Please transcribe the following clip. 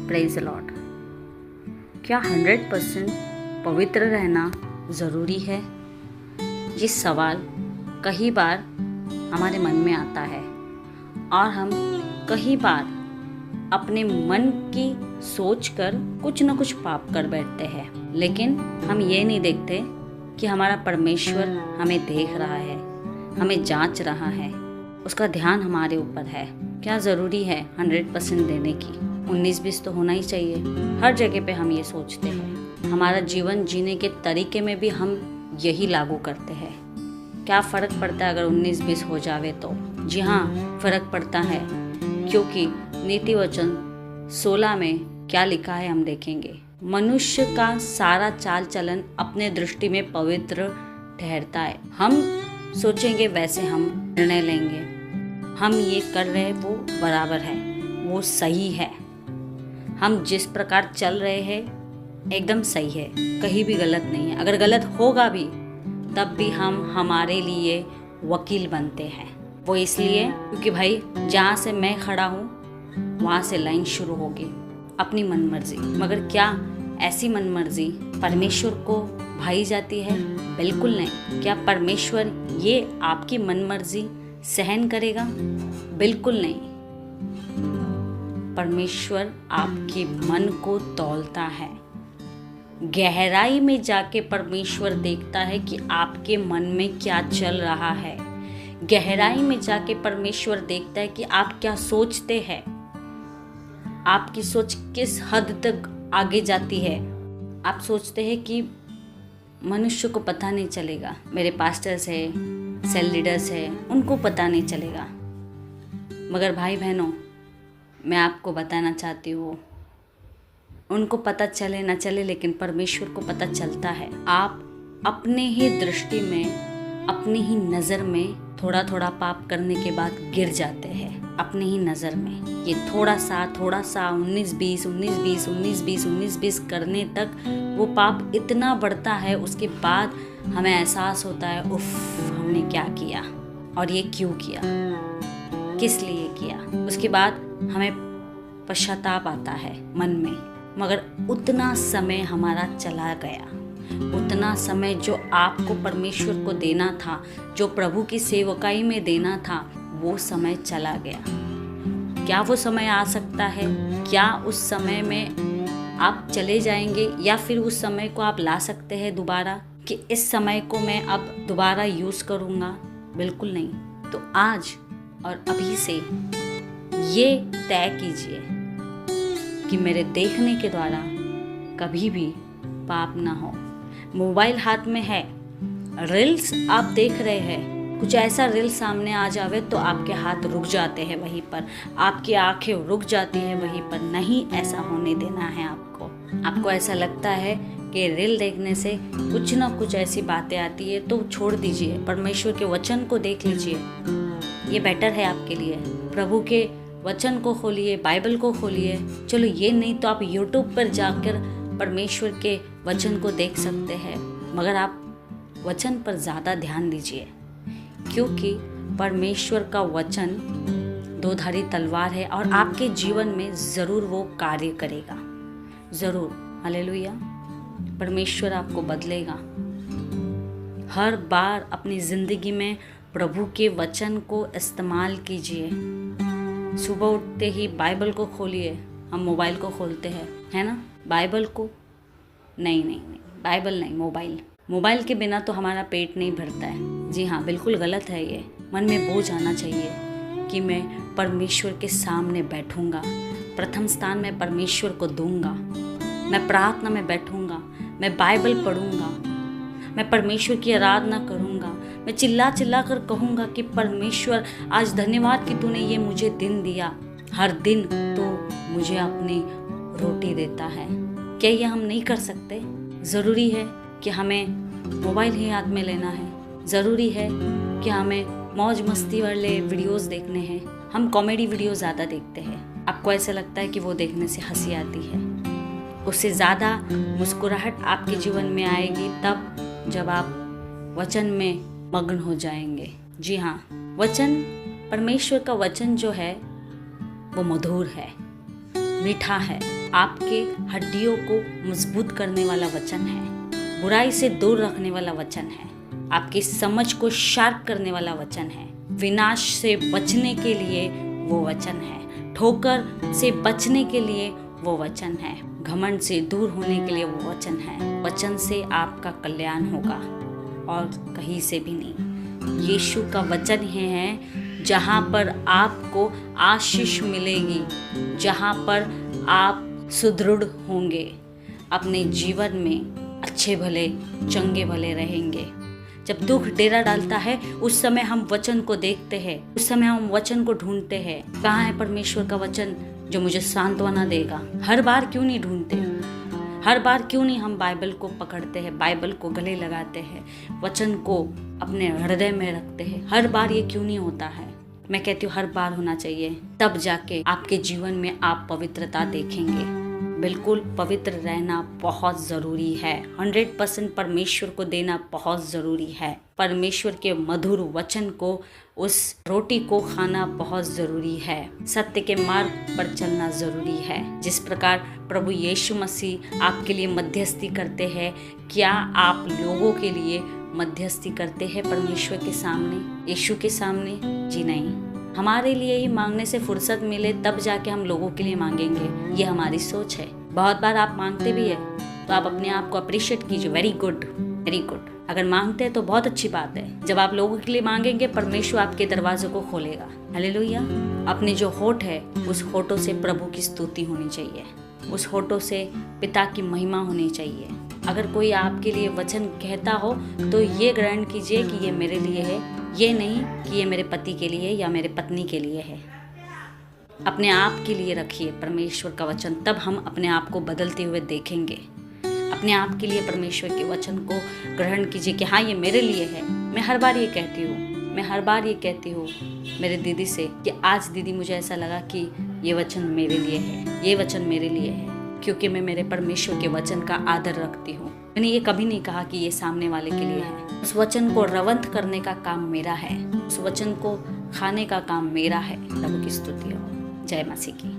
Praise Lord. क्या 100% पवित्र रहना ज़रूरी है? ये सवाल कई बार हमारे मन में आता है और हम कई बार अपने मन की सोच कर कुछ न कुछ पाप कर बैठते हैं, लेकिन हम ये नहीं देखते कि हमारा परमेश्वर हमें देख रहा है, हमें जांच रहा है, उसका ध्यान हमारे ऊपर है। क्या ज़रूरी है 100% देने की? 19-20 तो होना ही चाहिए। हर जगह पे हम ये सोचते हैं। हमारा जीवन जीने के तरीके में भी हम यही लागू करते हैं। क्या फ़र्क पड़ता है अगर 19-20 हो जावे तो? जी हाँ, फ़र्क पड़ता है, क्योंकि नीति वचन 16 में क्या लिखा है हम देखेंगे। मनुष्य का सारा चाल चलन अपने दृष्टि में पवित्र ठहरता है। हम सोचेंगे वैसे हम निर्णय लेंगे, हम ये कर रहे हैं वो बराबर है, वो सही है, हम जिस प्रकार चल रहे हैं एकदम सही है, कहीं भी गलत नहीं है। अगर गलत होगा भी तब भी हम हमारे लिए वकील बनते हैं। वो इसलिए क्योंकि भाई जहाँ से मैं खड़ा हूँ वहाँ से लाइन शुरू होगी, अपनी मनमर्जी। मगर क्या ऐसी मनमर्जी परमेश्वर को भाई जाती है? बिल्कुल नहीं। क्या परमेश्वर ये आपकी मनमर्जी सहन करेगा? बिल्कुल नहीं। परमेश्वर आपके मन को तौलता है। गहराई में जाके परमेश्वर देखता है कि आपके मन में क्या चल रहा है। गहराई में जाके परमेश्वर देखता है कि आप क्या सोचते हैं, आपकी सोच किस हद तक आगे जाती है। आप सोचते हैं कि मनुष्य को पता नहीं चलेगा, मेरे पास्टर्स है, सेल लीडर्स है, उनको पता नहीं चलेगा। मगर भाई बहनों, मैं आपको बताना चाहती हूँ, उनको पता चले ना चले लेकिन परमेश्वर को पता चलता है। आप अपने ही दृष्टि में, अपनी ही नज़र में थोड़ा थोड़ा पाप करने के बाद गिर जाते हैं। अपनी ही नज़र में ये थोड़ा सा 19-20 19-20 19-20 19-20 करने तक वो पाप इतना बढ़ता है। उसके बाद हमें एहसास होता है, उफ, हमने क्या किया और ये क्यों किया, किस लिए किया। उसके बाद हमें पश्चाताप आता है मन में। मगर उतना समय हमारा चला गया, उतना समय जो आपको परमेश्वर को देना था, जो प्रभु की सेवकाई में देना था, वो समय चला गया। क्या वो समय आ सकता है? क्या उस समय में आप चले जाएंगे या फिर उस समय को आप ला सकते हैं दोबारा कि इस समय को मैं अब दोबारा यूज़ करूँगा? बिल्कुल नहीं। तो आज और अभी से ये तय कीजिए कि मेरे देखने के द्वारा कभी भी पाप ना हो। मोबाइल हाथ में है, रील्स आप देख रहे हैं, कुछ ऐसा रील सामने आ जावे तो आपके हाथ रुक जाते हैं वहीं पर, आपकी आंखें रुक जाती हैं वहीं पर। नहीं ऐसा होने देना है आपको ऐसा लगता है कि रील देखने से कुछ ना कुछ ऐसी बातें आती है तो छोड़ दीजिए, परमेश्वर के वचन को देख लीजिए, ये बेटर है आपके लिए। प्रभु के वचन को खोलिए, बाइबल को खोलिए। चलो ये नहीं तो आप यूट्यूब पर जाकर परमेश्वर के वचन को देख सकते हैं, मगर आप वचन पर ज़्यादा ध्यान दीजिए, क्योंकि परमेश्वर का वचन दोधारी तलवार है और आपके जीवन में ज़रूर वो कार्य करेगा, ज़रूर। हालेलुया। परमेश्वर आपको बदलेगा। हर बार अपनी ज़िंदगी में प्रभु के वचन को इस्तेमाल कीजिए। सुबह उठते ही बाइबल को खोलिए। हम मोबाइल को खोलते हैं, है ना, बाइबल को नहीं, बाइबल नहीं, मोबाइल के बिना तो हमारा पेट नहीं भरता है। जी हाँ, बिल्कुल गलत है ये। मन में बोझ आना चाहिए कि मैं परमेश्वर के सामने बैठूंगा, प्रथम स्थान में परमेश्वर को दूंगा, मैं प्रार्थना में बैठूंगा, मैं बाइबल पढ़ूंगा, मैं परमेश्वर की आराधना करूंगा, मैं चिल्ला कर कहूंगा कि परमेश्वर आज धन्यवाद कि तूने ये मुझे दिन दिया। हर दिन तो मुझे अपनी रोटी देता है। क्या ये हम नहीं कर सकते? ज़रूरी है कि हमें मोबाइल ही हाथ में लेना है? ज़रूरी है कि हमें मौज मस्ती वाले वीडियोस देखने हैं? हम कॉमेडी वीडियो ज़्यादा देखते हैं। आपको ऐसा लगता है कि वो देखने से हंसी आती है। उससे ज़्यादा मुस्कुराहट आपके जीवन में आएगी तब जब आप वचन में मग्न हो जाएंगे। जी हाँ, वचन, परमेश्वर का वचन जो है वो मधुर है, मीठा है। आपके हड्डियों को मजबूत करने वाला वचन है, बुराई से दूर रखने वाला वचन है, आपकी समझ को शार्प करने वाला वचन है, विनाश से बचने के लिए वो वचन है, ठोकर से बचने के लिए वो वचन है, घमंड से दूर होने के लिए वो वचन है। वचन से आपका कल्याण होगा और कहीं से भी नहीं। यीशु का वचन है जहाँ पर आपको आशीष मिलेगी, जहाँ पर आप सुदृढ़ होंगे, अपने जीवन में अच्छे भले चंगे भले रहेंगे। जब दुख डेरा डालता है उस समय हम वचन को देखते हैं, उस समय हम वचन को ढूंढते हैं। कहाँ है परमेश्वर का वचन जो मुझे सांत्वना देगा? हर बार क्यों नहीं ढूंढते? हर बार क्यों नहीं हम बाइबल को पकड़ते हैं, बाइबल को गले लगाते हैं, वचन को अपने हृदय में रखते हैं? हर बार ये क्यों नहीं होता है? मैं कहती हूँ हर बार होना चाहिए, तब जाके आपके जीवन में आप पवित्रता देखेंगे। बिल्कुल पवित्र रहना बहुत ज़रूरी है, 100% परमेश्वर को देना बहुत ज़रूरी है। परमेश्वर के मधुर वचन को, उस रोटी को खाना बहुत ज़रूरी है। सत्य के मार्ग पर चलना ज़रूरी है। जिस प्रकार प्रभु यीशु मसीह आपके लिए मध्यस्थी करते हैं, क्या आप लोगों के लिए मध्यस्थी करते हैं परमेश्वर के सामने, यीशु के सामने? जी नहीं। हमारे लिए ही मांगने से फुर्सत मिले तब जाके हम लोगों के लिए मांगेंगे, ये हमारी सोच है। बहुत बार आप मांगते भी है तो आप अपने आप को अप्रिशिएट कीजिए, वेरी गुड, वेरी गुड। अगर मांगते हैं तो बहुत अच्छी बात है। जब आप लोगों के लिए मांगेंगे परमेश्वर आपके दरवाजों को खोलेगा। हालेलुया। अपने जो होठ है उस होठों से प्रभु की स्तुति होनी चाहिए, उस होठों से पिता की महिमा होनी चाहिए। अगर कोई आपके लिए वचन कहता हो तो ये ग्रहण कीजिए कि ये मेरे लिए है, ये नहीं कि ये मेरे पति के लिए या मेरे पत्नी के लिए है। अपने आप के लिए रखिए परमेश्वर का वचन, तब हम अपने आप को बदलते हुए देखेंगे। अपने आप के लिए परमेश्वर के वचन को ग्रहण कीजिए कि हाँ ये मेरे लिए है। मैं हर बार ये कहती हूँ मेरे दीदी से कि आज दीदी मुझे ऐसा लगा कि ये वचन मेरे लिए है, ये वचन मेरे लिए है, क्योंकि मैं मेरे परमेश्वर के वचन का आदर रखती हूँ। मैंने ये कभी नहीं कहा कि ये सामने वाले के लिए है। उस वचन को रवंत करने का काम मेरा है, उस वचन को खाने का काम मेरा है। प्रभु की स्तुति हो। जय मसीह की।